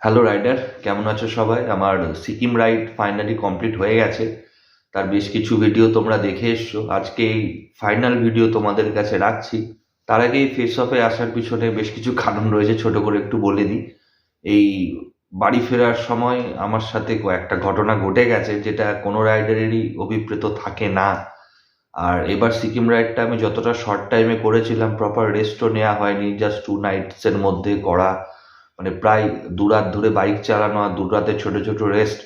Hello rider, কেমন আছো সবাই? আমার সিকিম রাইড ফাইনালি কমপ্লিট হয়ে গেছে। তার বেশ কিছু ভিডিও তোমরা দেখে এসছো। আজকে এই ফাইনাল ভিডিও তোমাদের কাছে রাখছি। তার আগে এই ফেস অফে আসার পিছনে বেশ কিছু কারণ রয়েছে, ছোট করে একটু বলে দিই। এই বাড়ি ফেরার সময় আমার সাথে কয়েকটা ঘটনা ঘটে গেছে, যেটা কোনো রাইডারেরই অভিপ্রেত থাকে না। আর এবার সিকিম রাইডটা আমি যতটা শর্ট টাইমে করেছিলাম, প্রপার রেস্টও নেওয়া হয়নি, জাস্ট 2 নাইটসের মধ্যে করা। মানে প্রায় 2 রাত ধরে বাইক চালানো আর 2 রাতে ছোট ছোট রেস্ট।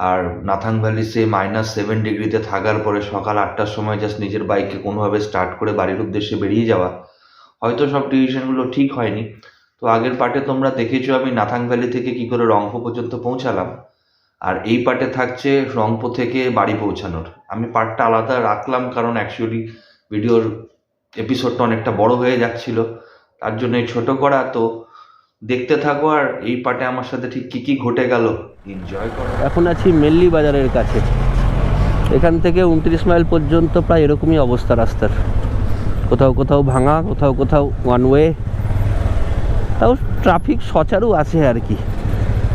আর নাথাং ভ্যালি সে -7 ডিগ্রিতে থাকার পরে সকাল 8টার সময় জাস্ট নিজের বাইককে কোনোভাবে স্টার্ট করে বাড়ির উদ্দেশ্যে বেরিয়ে যাওয়া। হয়তো সব ডিসিশনগুলো ঠিক হয়নি। তো আগের পার্টে তোমরা দেখেছো আমি নাথাং ভ্যালি থেকে কি করে রংপো পর্যন্ত পৌঁছালাম, আর এই পার্টে থাকছে রংপো থেকে বাড়ি পৌঁছানোর। আমি পার্টটা আলাদা রাখলাম কারণ অ্যাকচুয়ালি ভিডিওর এপিসোডটা অনেকটা বড় হয়ে যাচ্ছিল, তার জন্য এই ছোট করা। তো দেখতে থাকো, আর এই পার্টে আমার সাথে ঠিক কি কি ঘটে গেল এনজয় করো। এখন আছি মেল্লি বাজারের কাছে। এখান থেকে 29 মাইল পর্যন্ত প্রায় এরকমই অবস্থা রাস্তার, কোথাও কোথাও ভাঙা, কোথাও কোথাও ওয়ান ওয়ে। তাও ট্রাফিক সচারু আছে আর কি,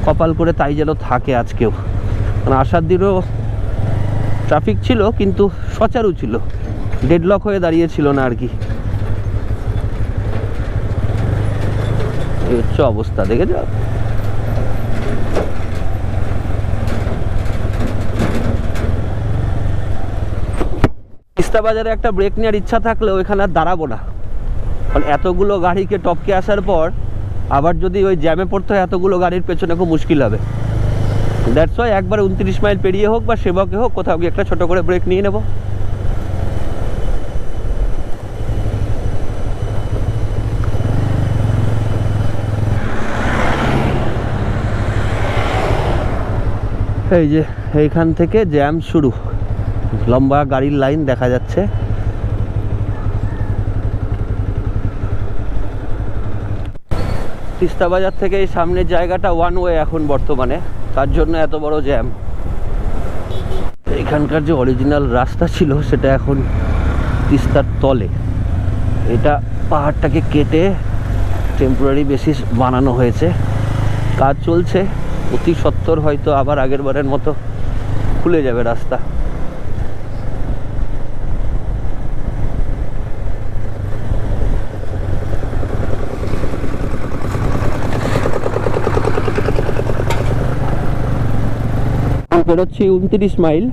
কপাল করে তাই যেন থাকে আজকেও। মানে আসার দিনও ট্রাফিক ছিল কিন্তু সচারু ছিল, ডেডলক হয়ে দাঁড়িয়েছিল না আর কি। এই হচ্ছে অবস্থা, দেখে যাও। তিস্তা বাজারে একটা ব্রেক নেওয়ার ইচ্ছা থাকলেও এখানে আর দাঁড়াবো না, কারণ এতগুলো গাড়িকে টপকে আসার পর আবার যদি ওই জ্যামে পড়তে হয় এতগুলো গাড়ির পেছনে খুব মুশকিল হবে। দ্যাটস ওয়াই একবার 29 মাইল পেরিয়ে হোক বা সেবকে হোক কোথাও গিয়ে একটা ছোট করে ব্রেক নিয়ে নেব। এই যে এইখান থেকে জ্যাম শুরু, লম্বা গাড়ির লাইন দেখা যাচ্ছে। তিস্তা বাজার থেকে এই সামনের জায়গাটা ওয়ান ওয়ে এখন বর্তমানে, তার জন্য এত বড় জ্যাম। এখানকার যে অরিজিনাল রাস্তা ছিল সেটা এখন তিস্তার তলে, এটা পাহাড়টাকে কেটে টেম্পোরারি বেসিস বানানো হয়েছে, কাজ চলছে। অতি সত্বর হয়তো আবার আগের বারের মতো খুলে যাবে রাস্তা। বেরোচ্ছি 29 মাইল।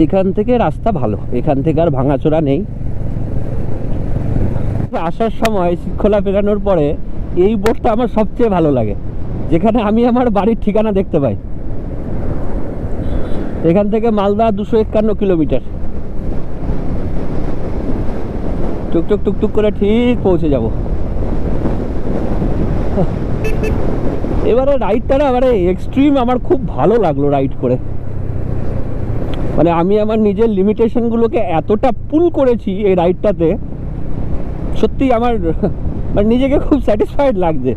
এইখান থেকে রাস্তা ভালো, এখান থেকে আর ভাঙাচোরা নেই। আসার সময় শিক্ষলা পেরানোর পরে এই বোর্ডটা আমার সবচেয়ে ভালো লাগে, যেখানে আমি আমার বাড়ির ঠিকানা দেখতে পাই। এখান থেকে মালদা 251 কিলোমিটার, টুকটুক টুকটুক করে ঠিক পৌঁছে যাব। এবারে রাইডটা না মানে এক্সট্রিম, আমার খুব ভালো লাগলো রাইড করে। মানে আমি আমার নিজের লিমিটেশনগুলোকে এতটা পুল করেছি এই রাইডটাতে, সত্যি আমার মানে নিজেকে খুব স্যাটিসফাইড লাগছে।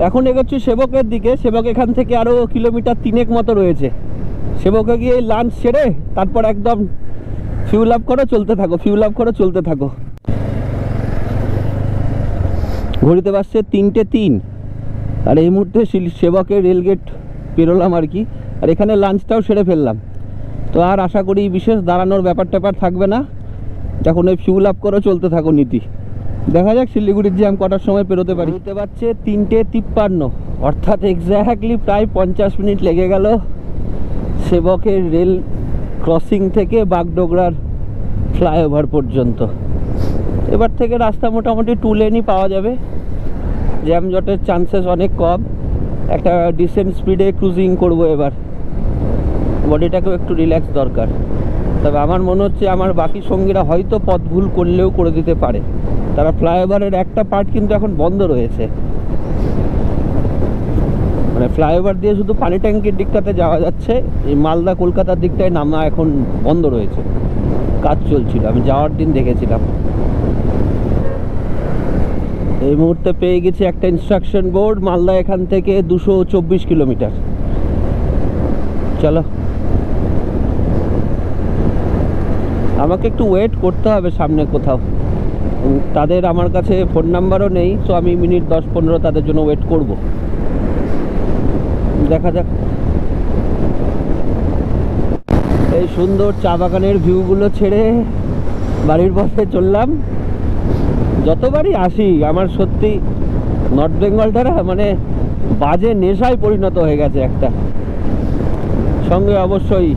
এখন এগোচ্ছি সেবকের দিকে। সেবক এখান থেকে আরও কিলোমিটার 3 মতো রয়েছে। সেবকে গিয়ে লাঞ্চ সেরে তারপর একদম ফিউল আপ করো, চলতে থাকো, ফিউল আপ করো, চলতে থাকো। ঘড়িতে বাসছে 3টে 3, আর এই মুহূর্তে সেবকের রেলগেট পেরোলাম আর কি। আর এখানে লাঞ্চটাও সেরে ফেললাম, তো আর আশা করি বিশেষ দাঁড়ানোর ব্যাপার ট্যাপার থাকবে না। যখন ওই ফিউল আপ করো, চলতে থাকো নীতি। দেখা যাক শিলিগুড়ির জ্যাম কটার সময় পেরোতে পারি। ঘড়িতে বাজছে 3টে 53, অর্থাৎ এক্স্যাক্টলি প্রায় 50 মিনিট লেগে গেল সেবকের রেল ক্রসিং থেকে বাগডোগরার ফ্লাইওভার পর্যন্ত। এবার থেকে রাস্তা মোটামুটি 2 লেনই পাওয়া যাবে, জ্যাম জটের চান্সেস অনেক কম। একটা ডিসেন্ট স্পিডে ক্রুজিং করব এবার, বডিটাকেও একটু রিল্যাক্স দরকার। তবে আমার মনে হচ্ছে আমার বাকি সঙ্গীরা হয়তো পথ ভুল করলেও করে দিতে পারে। তারা ফ্লাইওভারের একটা পার্ট কিন্তু এখন বন্ধ রয়েছে, মানে ফ্লাইওভার দিয়ে শুধু পানি ট্যাঙ্কির দিকটাতে যাওয়া যাচ্ছে, এই মালদা কলকাতার দিকটায় নামা এখন বন্ধ রয়েছে, কাজ চলছিল, আমি যাওয়ার দিন দেখেছিলাম। এই মুহূর্তে পেয়ে গেছি একটা ইনস্ট্রাকশন বোর্ড, মালদা এখান থেকে 224 কিলোমিটার। চলো, আমাকে একটু ওয়েট করতে হবে সামনে কোথাও। তাদের আমার কাছে ফোন নাম্বারও নেই, সো আমি মিনিট 10-15 তাদের জন্য ওয়েট করব। দেখা যাক। এই সুন্দর চা বাগানের ভিউগুলো ছেড়ে বাড়ির পথে চললাম। যতবারই আসি আমার সত্যি নর্থ বেঙ্গলটা মানে বাজে নেশায় পরিণত হয়ে গেছে একটা। সঙ্গে অবশ্যই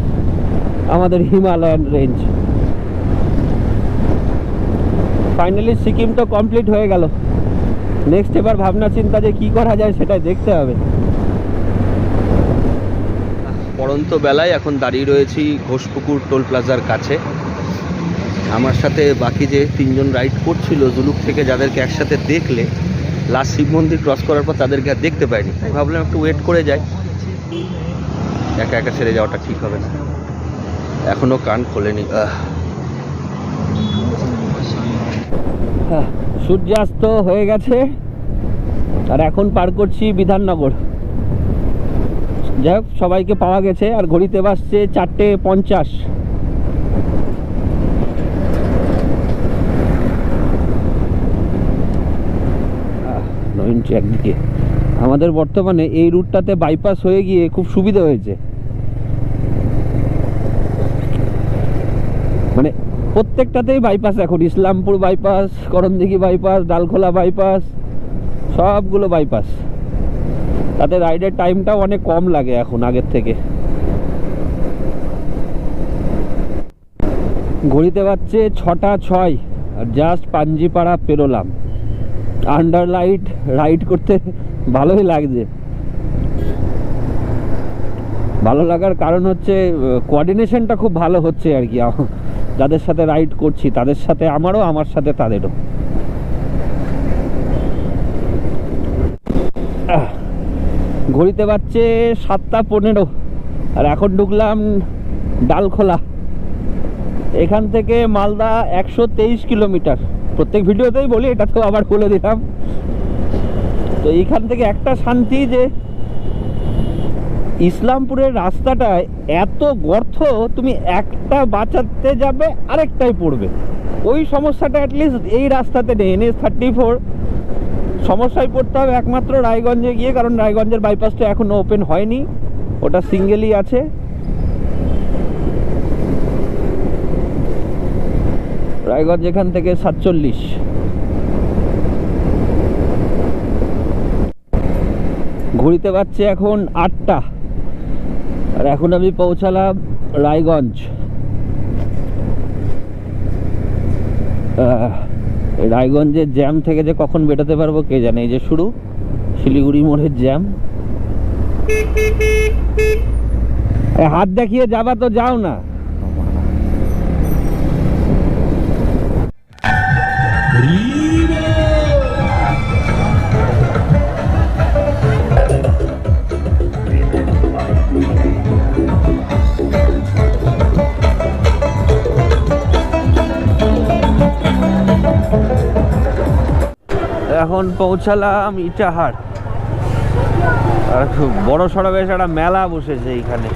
আমাদের হিমালয়ান রেঞ্জ। ফাইনালি সিকিম তো কমপ্লিট হয়ে গেল। নেক্সট এবার ভাবনা চিন্তা যে কি করা যায় সেটাই দেখতে হবে। পড়ন্ত বেলায় এখন দাঁড়িয়ে রয়েছি ঘোষপুকুর টোল প্লাজার কাছে। আমার সাথে বাকি যে 3 জন রাইড করছিল জুলুক থেকে, যাদেরকে একসাথে দেখলে লাস্ট শিব মন্দির ক্রস করার পর তাদেরকে আর দেখতে পাইনি। তাই ভাবলাম একটু ওয়েট করে যাই, একা একা ছেড়ে যাওয়াটা ঠিক হবে না। এখনো কান খোলেনি। সূর্যাস্ত হয়ে গেছে আর এখন পার করছি বিধাননগর। যাই হোক, সবাইকে পাওয়া গেছে। আর ঘড়িতে বাজছে 4:50। একদিকে আমাদের বর্তমানে এই রুটটাতে বাইপাস হয়ে গিয়ে খুব সুবিধা হয়েছে। মানে প্রত্যেকটাতেই বাইপাস এখন, Islampur bypass, Karandighi bypass, Dalkhola bypass, সবগুলো বাইপাস। তাতে রাইডের টাইমটাও অনেক কম লাগে এখন আগের থেকে। ঘড়িতে বাজছে 6:06 আর জাস্ট পাঞ্জিপাড়া পেরোলাম। আন্ডারলাইট রাইড করতে ভালোই লাগছে। ভালো লাগার কারণ হচ্ছে কোঅর্ডিনেশনটা খুব ভালো হচ্ছে আর কি। যাদের সাথে রাইড করছি তাদের সাথে আমারও, আমার সাথে তাদেরও। ঘড়িতে বাজছে 7:15 আর এখন ঢুকলাম ডালখোলা। এখান থেকে মালদা 123 কিলোমিটার। প্রত্যেক ভিডিওতেই বলি, এটা তো আবার বলে দিলাম। তো এইখান থেকে একটা শান্তি যে ইসলামপুরের রাস্তাটায় এত গর্ত, তুমি একটা বাঁচাতে যাবে আরেকটাই পড়বে। ওই সমস্যাটা অ্যাটলিস্ট এই রাস্তাতে নেই। NH-34 সমস্যায় পড়তে হবে একমাত্র রায়গঞ্জে গিয়ে, কারণ রায়গঞ্জের বাইপাসটা এখনো ওপেন হয়নি, ওটা সিঙ্গেলই আছে। রায়গঞ্জ এখান থেকে 47। ঘড়িতে বাজছে এখন 8টা আর এখন আমি পৌঁছালাম রায়গঞ্জ। রায়গঞ্জের জ্যাম থেকে যে কখন বেরোতে পারবো কে জানে। এই যে শুরু শিলিগুড়ি মোড়ের জ্যাম। হাত দেখিয়ে যাবা তো যাও না। এখন পৌঁছালাম ইটাহার। আর খুব বড় সড়ো বেশ একটা মেলা বসেছে এইখানে।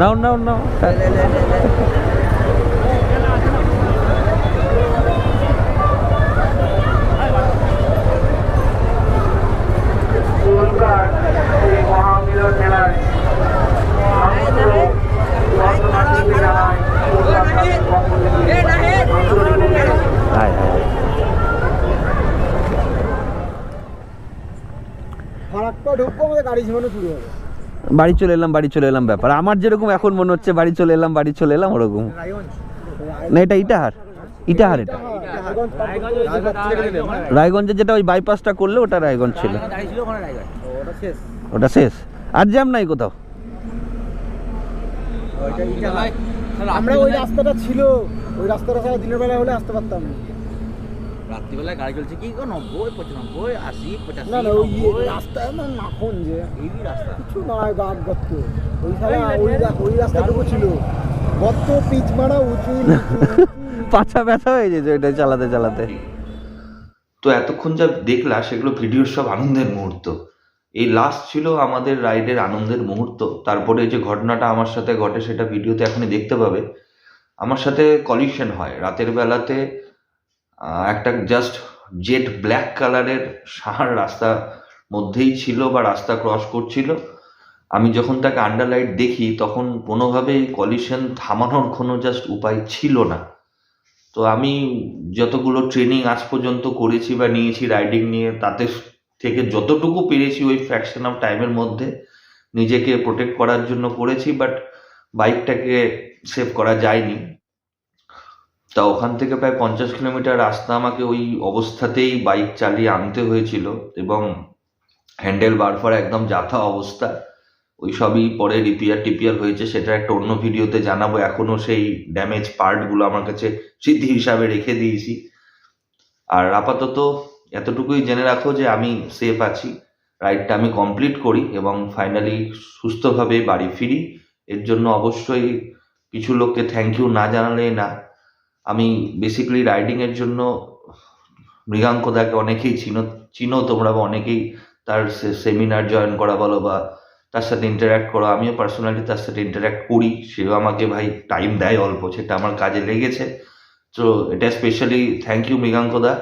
নাও নাও নাও। বাড়ি চলে এলাম ব্যাপার আমার। যেরকম এখন মনে হচ্ছে বাড়ি চলে এলাম ওরকম না। এটা ইটাহার এটা রায়গঞ্জে যেটা ওই বাইপাসটা করলে ওটা রায়গঞ্জ ছিল। ওটা শেষ, আর জ্যাম নাই কোথাও। আমরা ওই রাস্তাটা ছিল, ওই রাস্তাটা ছাড়া দিনের বেলা হলে আসতে পারতাম না। রাত্রিবেলায় গাড়ি চলছে কি 90, 95, 80, 85। না ওই রাস্তায় না নাখন যে এই রাস্তা কিছু নয়, গাছ গর্ত। ওই ছাড়া ওই রাস্তাটুকু ছিল গর্ত, পিচ মারা, উঁচু পাছা ব্যথা হয়ে যেত এটা চালাতে চালাতে। তো এতক্ষণ যা দেখলা সেগুলো ভিডিওর সব আনন্দের মুহূর্ত। এই লাস্ট ছিল আমাদের রাইডের আনন্দের মুহূর্ত। তারপরে যে ঘটনাটা আমার সাথে ঘটে সেটা ভিডিওতে এখনই দেখতে পাবে। আমার সাথে কলিশন হয় রাতের বেলাতে। একটা জাস্ট জেড ব্ল্যাক কালারের ষাঁড় রাস্তার মধ্যেই ছিল বা রাস্তা ক্রস করছিল। আমি যখন তাকে আন্ডারলাইট দেখি তখন কোনোভাবেই কলিশন থামানোর কোনো জাস্ট উপায় ছিল না। তো আমি যতগুলো ট্রেনিং আজ পর্যন্ত করেছি বা নিয়েছি রাইডিং নিয়ে, তাতে থেকে যতটুকু পেরেছি ওই ফ্র্যাকশন অফ টাইমের মধ্যে নিজেকে প্রোটেক্ট করার জন্য করেছি, বাট বাইকটাকে সেভ করা যায়নি। তা ওখান থেকে প্রায় 50 কিলোমিটার রাস্তা আমাকে ওই অবস্থাতেই বাইক চালিয়ে আনতে হয়েছিল, এবং হ্যান্ডেল বার ফর একদম যাথা অবস্থা। ওই সবই পরে রিপেয়ার হয়েছে, সেটা একটা অন্য ভিডিওতে জানাবো। এখনো সেই ড্যামেজ পার্টগুলো আমার কাছে স্মৃতি হিসাবে রেখে দিয়েছি। আর আপাতত এতটুকুই জেনে রাখো যে আমি সেফ আছি, রাইডটা আমি কমপ্লিট করি এবং ফাইনালি সুস্থভাবে বাড়ি ফিরি। এর জন্য অবশ্যই কিছু লোককে থ্যাংক ইউ না জানালে না। আমি বেসিক্যালি রাইডিংয়ের জন্য মৃগাঙ্কদাকে অনেকেই চিনো তোমরা, বা অনেকেই তার সেমিনার জয়েন করা বলো বা তার সাথে ইন্টারাক্ট করো। আমিও পার্সোনালি তার সাথে ইন্টারাক্ট করি, সেও আমাকে ভাই টাইম দেয় অল্প, সেটা আমার কাজে লেগেছে। তো এটা স্পেশালি থ্যাংক ইউ মৃগাঙ্কদা,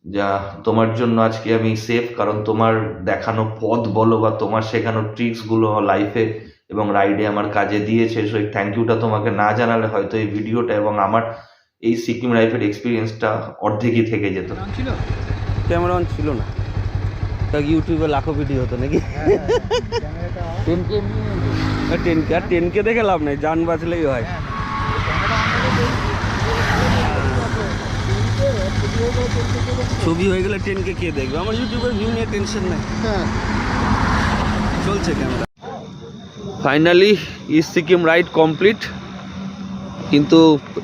যা তোমার জন্য আজকে আমি সেফ। কারণ তোমার দেখানো পথ বলো বা তোমার শেখানো ট্রিক্সগুলো লাইফে এবং রাইডে আমার কাজে দিয়েছে। সো এই থ্যাংক ইউটা তোমাকে না জানালে হয়তো এই ভিডিওটা এবং আমার এই সিকিম রাইডের এক্সপিরিয়েন্সটা অর্ধেকই থেকে যেত। ক্যামেরা অন ছিল না, ইউটিউবে লাখো ভিডিও হতো নাকি? 10K দেখে লাভ নেই, যান বাঁচলেই হয়। ছবি হয়ে গেলে 10K কে দেখবে? আমার ইউটিউবের ভিউ নিয়ে টেনশন নেই, চলছে camera. Finally east Sikkim ride complete, কিন্তু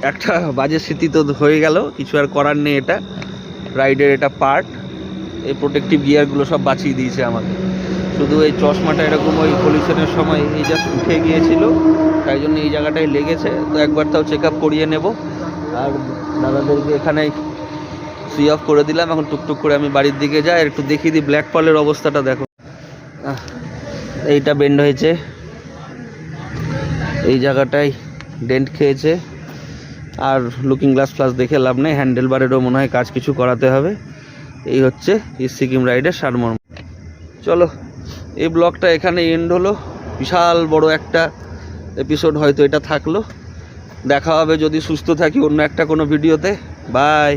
একটা বাজে স্মৃতি তো হয়ে গেল, কিছু আর করার নেই। এটা রাইডের এটা পার্ট। এই প্রোটেক্টিভ গিয়ারগুলো সব বাঁচিয়ে দিয়েছে আমাকে। শুধু এই চশমাটা এরকম ওই পলিউশনের সময় এই জাস্ট উঠে গিয়েছিল, তাই জন্য এই জায়গাটায় লেগেছে। তো একবার তাও চেক আপ করিয়ে নেব। আর দাদাদেরকে এখানে সি অফ করে দিলাম। এখন টুকটুক করে আমি বাড়ির দিকে যাই। একটু দেখিয়ে দিই ব্ল্যাক পালের অবস্থাটা দেখো। এইটা বেন্ড হয়েছে, এই জায়গাটায় ডেন্ট খেয়েছে। আর লুকিং গ্লাস ফ্লাস দেখে লাভ নেই, হ্যান্ডেল বারেরও মনে হয় কাজ কিছু করাতে হবে। এই হচ্ছে ইস্ট সিকিম রাইডের সারমর্ম। চলো, এই ব্লগটা এখানে এন্ড হলো। বিশাল বড় একটা এপিসোড হয়তো এটা থাকলো। দেখা হবে যদি সুস্থ থাকি অন্য একটা কোনো ভিডিওতে। বাই।